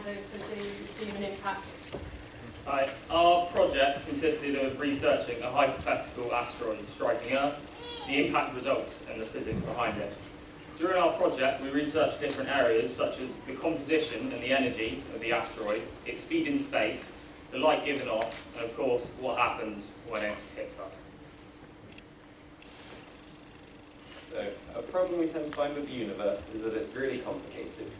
hand over to the team and impact. Right. Our project consisted of researching a hypothetical asteroid striking Earth, the impact results and the physics behind it. During our project, we researched different areas such as the composition and the energy of the asteroid, its speed in space, the light given off, and of course, what happens when it hits us. So, a problem we tend to find with the universe is that it's really complicated.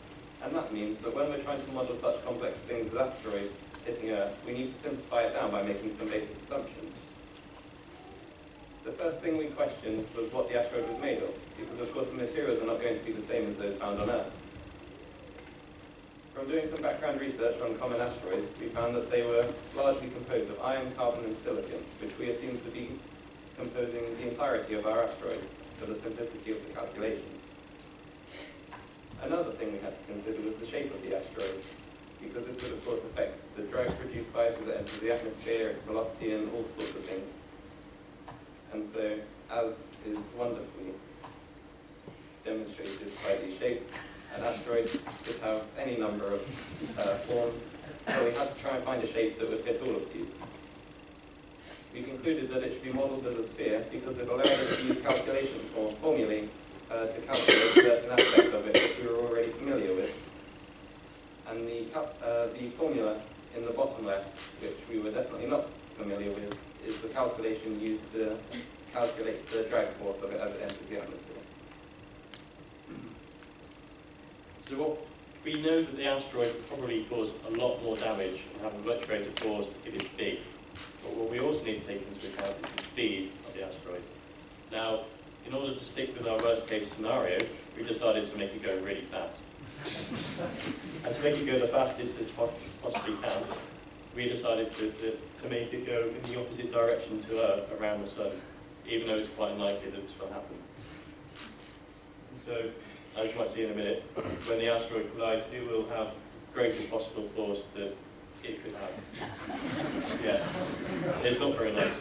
And that means that when we're trying to model such complex things as asteroids hitting Earth, we need to simplify it down by making some basic assumptions. The first thing we questioned was what the asteroid was made of, because of course the materials are not going to be the same as those found on Earth. From doing some background research on common asteroids, we found that they were largely composed of iron, carbon and silicon, which we assumed to be composing the entirety of our asteroids for the simplicity of the calculations. Another thing we had to consider was the shape of the asteroids, because this would of course affect the drag produced by it as it enters the atmosphere, its velocity and all sorts of things. And so, as is wonderfully demonstrated by these shapes, an asteroid could have any number of forms, so we had to try and find a shape that would fit all of these. We concluded that it should be modelled as a sphere because it allowed us to use calculation or formulae to calculate certain aspects of it which we were already familiar with. And the formula in the bottom left, which we were definitely not familiar with, is the calculation used to calculate the drag force of it as it enters the atmosphere. So we know that the asteroid will probably cause a lot more damage and have a much greater force if it's big. But what we also need to take into account is the speed of the asteroid. Now, in order to stick with our worst case scenario, we decided to make it go really fast. And to make it go the fastest as possibly can, we decided to make it go in the opposite direction to Earth around the Sun, even though it's quite unlikely that this will happen. So, as you might see in a minute, when the asteroid collides, it will have greatest possible force that it could have. Yeah, it's not very nice.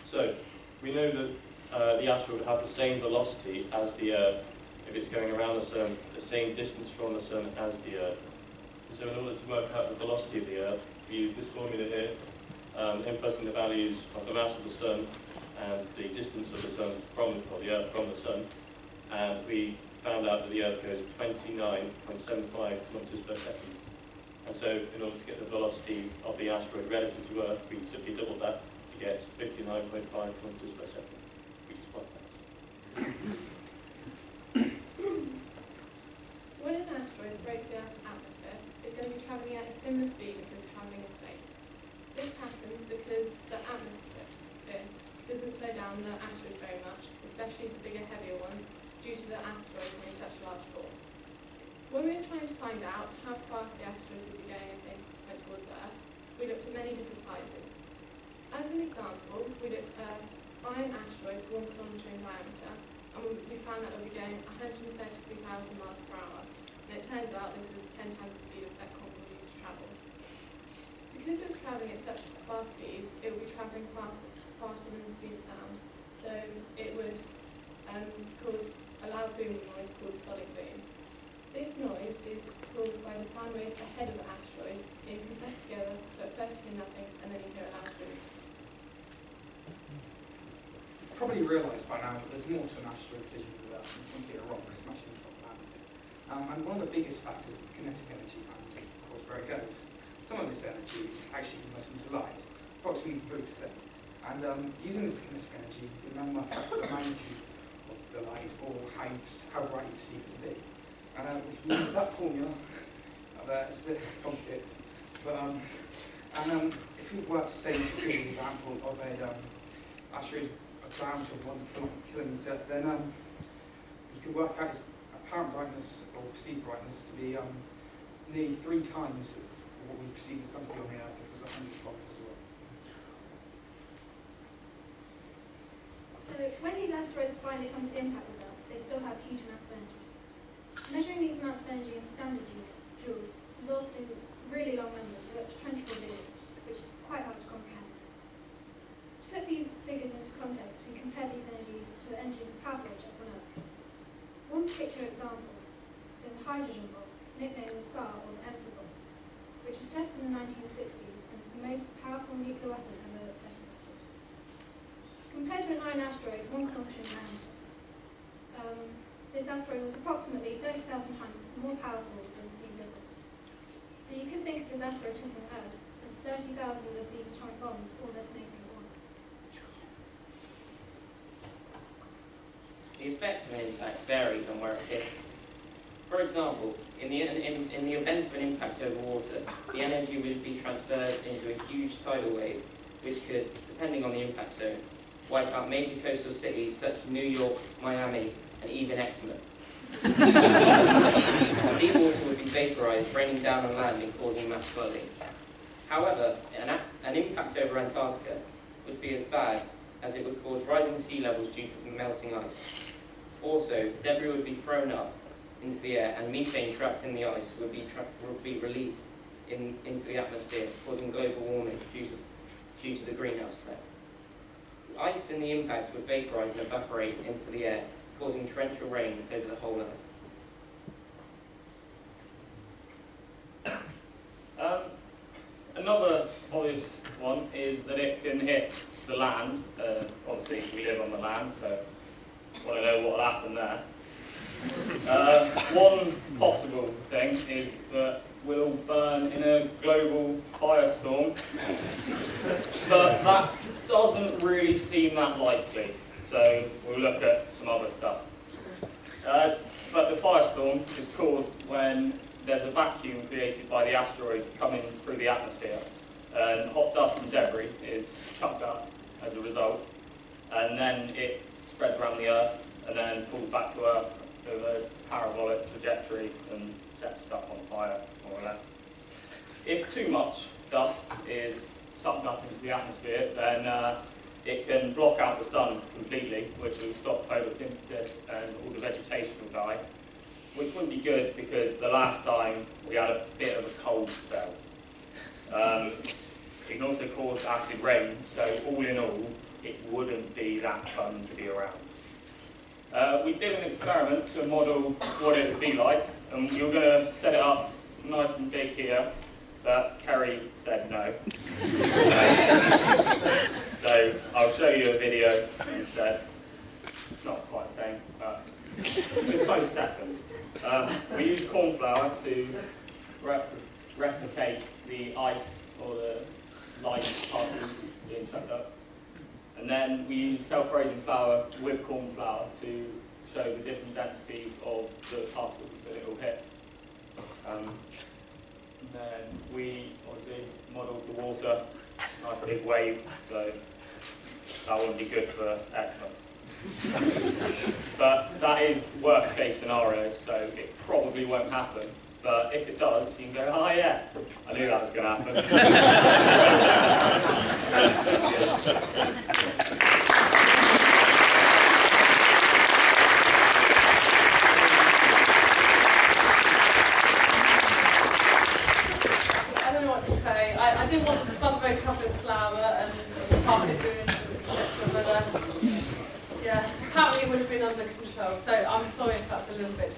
So, we know that the asteroid will have the same velocity as the Earth if it's going around the Sun, the same distance from the Sun as the Earth. And so in order to work out the velocity of the Earth, we use this formula here, inputting the values of the mass of the Sun and the distance of the Sun from, or the Earth from the Sun, and we found out that the Earth goes at 29.75 kilometers per second. And so in order to get the velocity of the asteroid relative to Earth, we simply doubled that to get 59.5 kilometers per second, which is quite fast. When an asteroid breaks the Earth's atmosphere, it's going to be travelling at a similar speed as it's travelling in space. This happens because the atmosphere doesn't slow down the asteroids very much, especially the bigger, heavier ones, due to the asteroids having such a large force. When we were trying to find out how fast the asteroids would be going as they went towards Earth, we looked at many different sizes. As an example, we looked at an iron asteroid 1 kilometre in diameter, and we found that it would be going 133,000 miles per hour. And it turns out this is 10 times the speed that Comet used to travel. Because it was travelling at such fast speeds, it would be travelling faster than the speed of sound. So it would cause a loud booming noise called sonic boom. This noise is caused by the sound waves ahead of the asteroid being compressed together, so at first you hear nothing, and then you hear a loud boom. You've probably realised by now that there's more to an asteroid collision with Earth than simply a rock smashing into a planet. And one of the biggest factors is the kinetic energy and, of course, where it goes. Some of this energy is actually converted into light, approximately 3%. And using this kinetic energy, you can then work out the magnitude of the light or how bright you perceive it to be. And we can use that formula. It's a bit complicated. But if we were to say, to give an example of an asteroid a diameter of 1 kilometre, then you could work out its apparent brightness or perceived brightness to be nearly 3 times what we perceive as something on the Earth that was 100 kilometres away. So when these asteroids finally come to impact with Earth, they still have huge amounts of energy. Measuring these amounts of energy in the standard unit, joules, resulted in really long numbers of up to 24 digits, which is quite hard to comprehend. To put these figures into context, we compare these energies to the energies of powerful objects on Earth. One particular example is a hydrogen bomb, nicknamed the Tsar or the Emperor bomb, which was tested in the 1960s and is the most powerful nuclear weapon ever estimated. Compared to an iron asteroid, 1 kilometre in diameter, this asteroid was approximately 30,000 times more powerful than speed level. So you could think of this asteroid hitting Earth as 30,000 of these atomic bombs all detonating at once. The effect of an impact varies on where it hits. For example, in the event of an impact over water, the energy would be transferred into a huge tidal wave, which could, depending on the impact zone, wipe out major coastal cities such as New York, Miami, and even Exeter. Seawater would be vaporized, raining down on land and causing mass flooding. However, an impact over Antarctica would be as bad, as it would cause rising sea levels due to melting ice. Also, debris would be thrown up into the air, and methane trapped in the ice would be released into the atmosphere, causing global warming due to the greenhouse effect. The ice in the impact would vaporize and evaporate into the air, causing torrential rain over the whole Earth. Another obvious one is that it can hit the land. Obviously, we live on the land, so I want to know what will happen there. One possible thing is that we'll burn in a global firestorm, but that doesn't really seem that likely, so we'll look at some other stuff. But the firestorm is caused when there's a vacuum created by the asteroid coming through the atmosphere, and hot dust and debris is chucked up as a result, and then it spreads around the Earth and then falls back to Earth with a parabolic trajectory and sets stuff on fire, more or less. If too much dust is sucked up into the atmosphere, then it can block out the sun completely, which will stop photosynthesis and all the vegetation will die, which wouldn't be good because the last time we had a bit of a cold spell. It can also cause acid rain, so all in all, it wouldn't be that fun to be around. We did an experiment to model what it would be like, and we were going to set it up nice and big here, but Kerry said no. So I'll show you a video instead. It's not quite the same, but it's a close second. We used corn flour to replicate the ice or the light particles being chucked up. And then we used self-raising flour with corn flour to show the different densities of the particles that it will hit. And then we obviously modelled the water, nice big wave, so that wouldn't be good for eczema. But that is worst case scenario, so it probably won't happen. But if it does, you can go, oh yeah, I knew that was going to happen. I don't know what to say. I didn't want the sunbreak covered in flour and carpet ruined, etc. But yeah, apparently it would have been under control. So I'm sorry if that's a little bit.